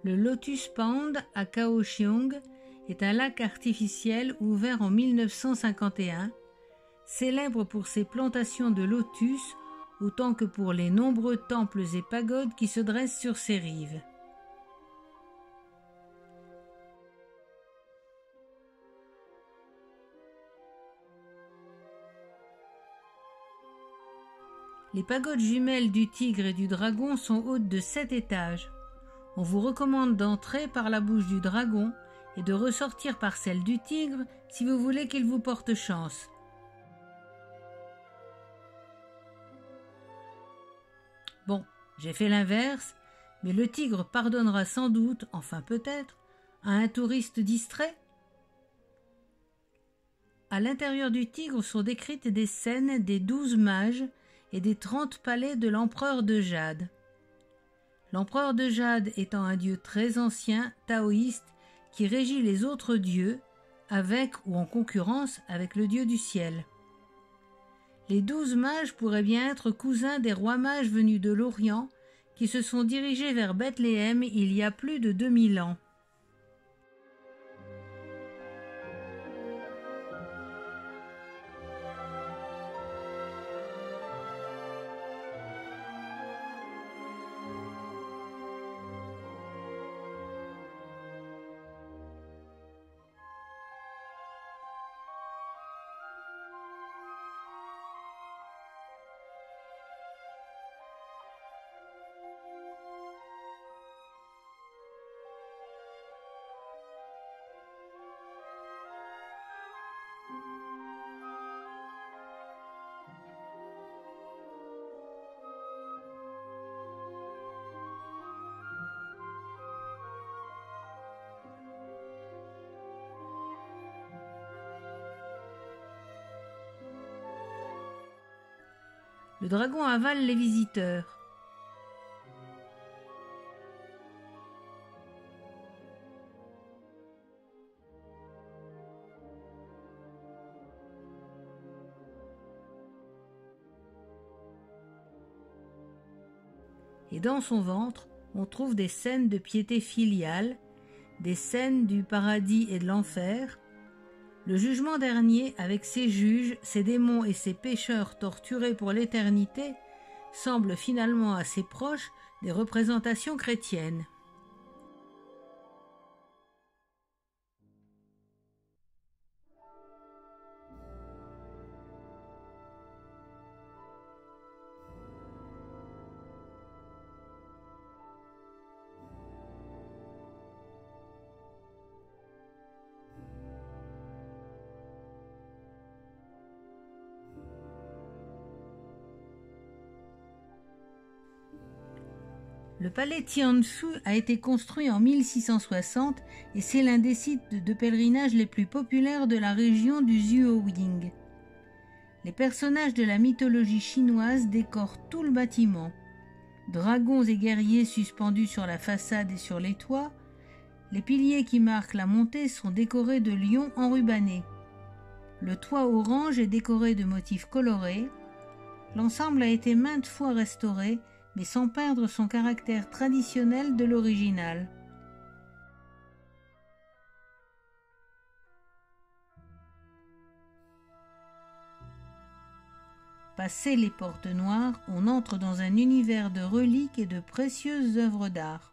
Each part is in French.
Le Lotus Pond à Kaohsiung est un lac artificiel ouvert en 1951, célèbre pour ses plantations de lotus autant que pour les nombreux temples et pagodes qui se dressent sur ses rives. Les pagodes jumelles du Tigre et du Dragon sont hautes de 7 étages. On vous recommande d'entrer par la bouche du Dragon et de ressortir par celle du Tigre si vous voulez qu'il vous porte chance. Bon, j'ai fait l'inverse, mais le Tigre pardonnera sans doute, enfin peut-être, à un touriste distrait. À l'intérieur du Tigre sont décrites des scènes des 12 mages et des 30 palais de l'empereur de Jade. L'empereur de Jade étant un dieu très ancien, taoïste, qui régit les autres dieux, avec ou en concurrence avec le dieu du ciel. Les 12 mages pourraient bien être cousins des rois mages venus de l'Orient, qui se sont dirigés vers Bethléem il y a plus de 2000 ans. Le dragon avale les visiteurs. Et dans son ventre, on trouve des scènes de piété filiale, des scènes du paradis et de l'enfer, le jugement dernier avec ses juges, ses démons et ses pécheurs torturés pour l'éternité semble finalement assez proche des représentations chrétiennes. Le palais Tianshu a été construit en 1660 et c'est l'un des sites de pèlerinage les plus populaires de la région du Zhuoying. Les personnages de la mythologie chinoise décorent tout le bâtiment. Dragons et guerriers suspendus sur la façade et sur les toits, les piliers qui marquent la montée sont décorés de lions enrubannés. Le toit orange est décoré de motifs colorés. L'ensemble a été maintes fois restauré, mais sans perdre son caractère traditionnel de l'original. Passé les portes noires, on entre dans un univers de reliques et de précieuses œuvres d'art.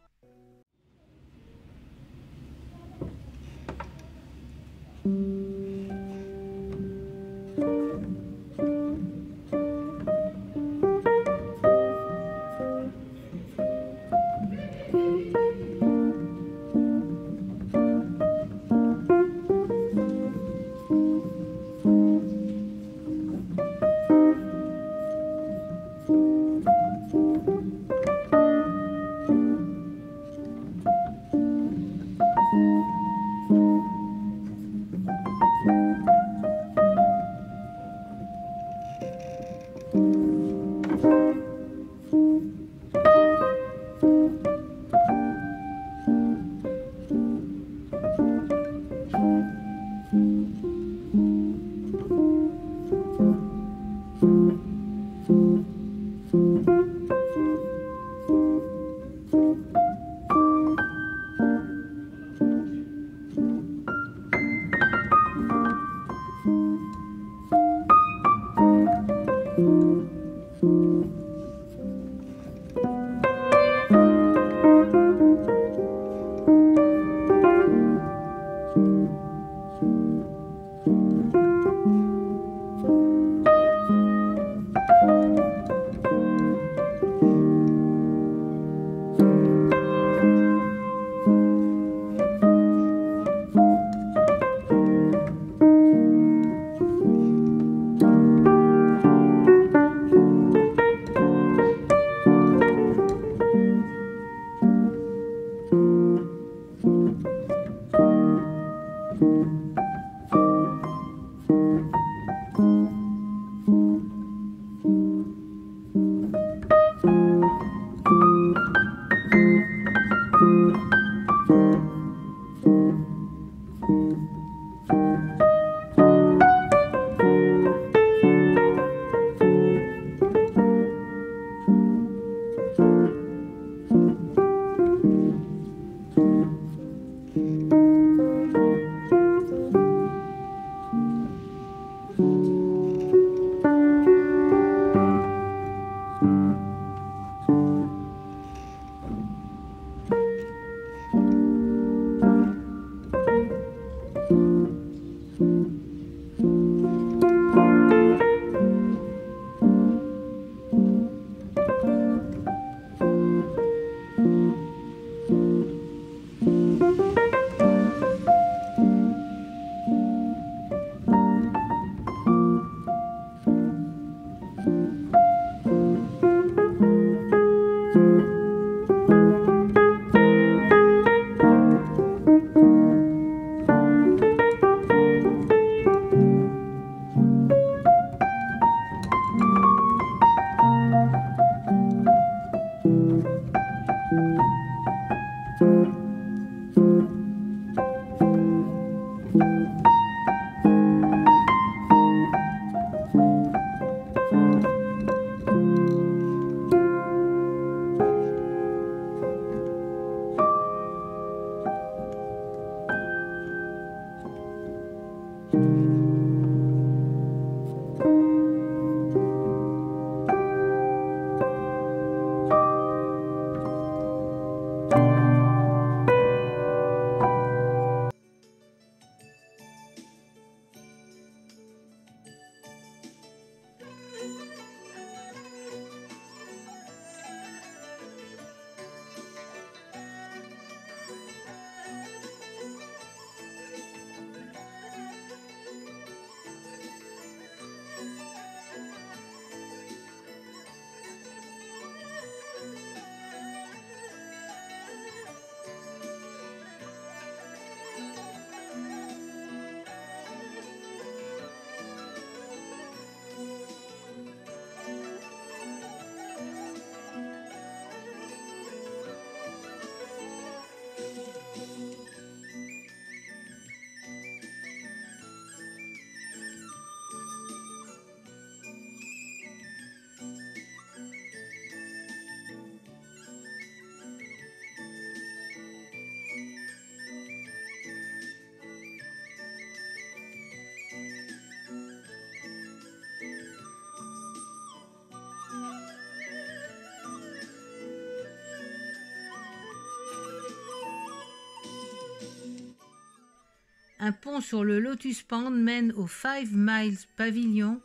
Un pont sur le Lotus Pond mène au Five Miles Pavilion,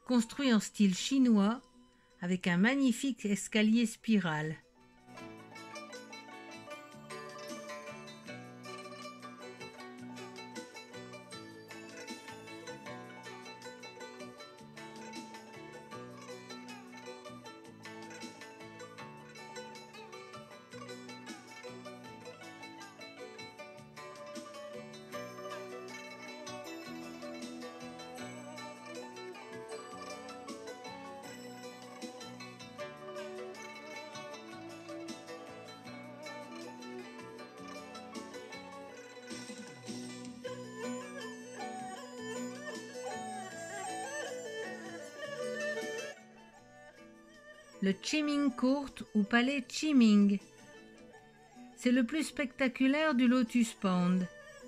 construit en style chinois, avec un magnifique escalier spirale. Le Chiming Court ou palais Chiming. C'est le plus spectaculaire du Lotus Pond.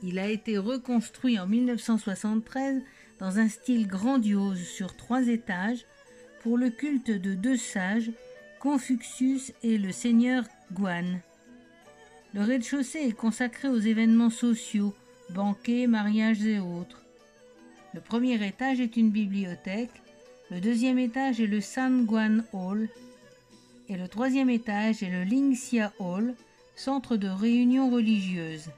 Il a été reconstruit en 1973 dans un style grandiose sur 3 étages pour le culte de 2 sages, Confucius et le seigneur Guan. Le rez-de-chaussée est consacré aux événements sociaux, banquets, mariages et autres. Le premier étage est une bibliothèque, le deuxième étage est le San Guan Hall et le troisième étage est le Lingxia Hall, centre de réunion religieuse.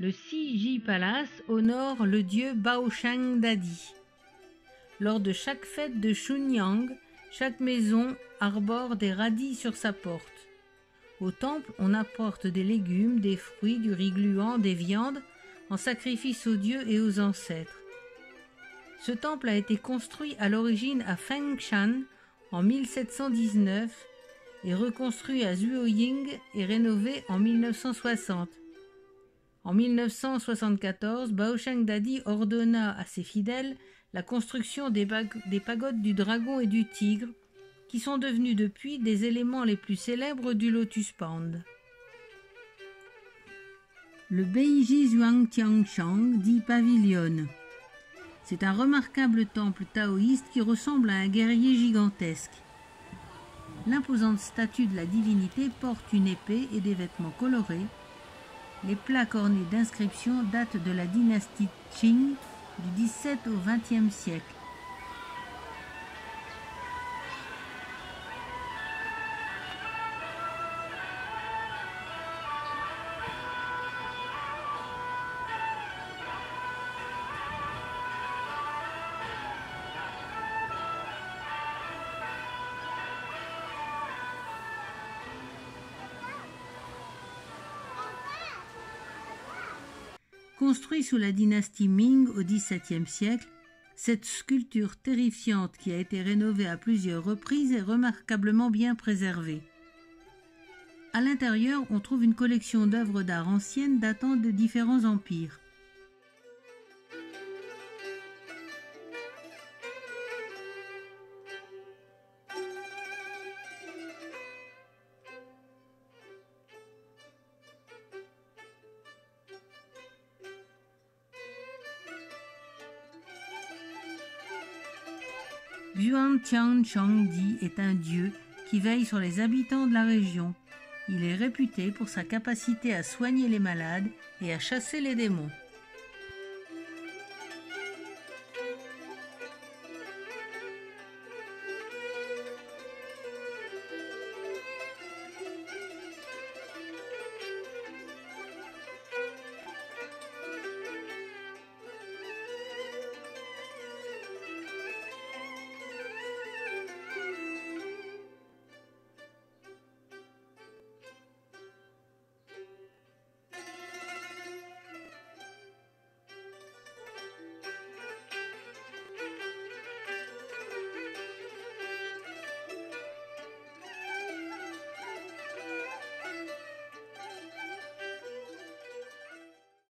Le Siji Palace honore le dieu Baoshang Dadi. Lors de chaque fête de Chunyang, chaque maison arbore des radis sur sa porte. Au temple, on apporte des légumes, des fruits, du riz gluant, des viandes, en sacrifice aux dieux et aux ancêtres. Ce temple a été construit à l'origine à Fengshan en 1719 et reconstruit à Zuoying et rénové en 1960. En 1974, Baoshang Dadi ordonna à ses fidèles la construction des pagodes du dragon et du tigre, qui sont devenus depuis des éléments les plus célèbres du Lotus Pond. Le Beiji Zhuangtiangshang dit Pavilion. C'est un remarquable temple taoïste qui ressemble à un guerrier gigantesque. L'imposante statue de la divinité porte une épée et des vêtements colorés. Les plaques ornées d'inscriptions datent de la dynastie Qing du XVIIe au XXe siècle. Construit sous la dynastie Ming au XVIIe siècle, cette sculpture terrifiante qui a été rénovée à plusieurs reprises est remarquablement bien préservée. À l'intérieur, on trouve une collection d'œuvres d'art anciennes datant de différents empires. Zhuangtiangshang est un dieu qui veille sur les habitants de la région. Il est réputé pour sa capacité à soigner les malades et à chasser les démons.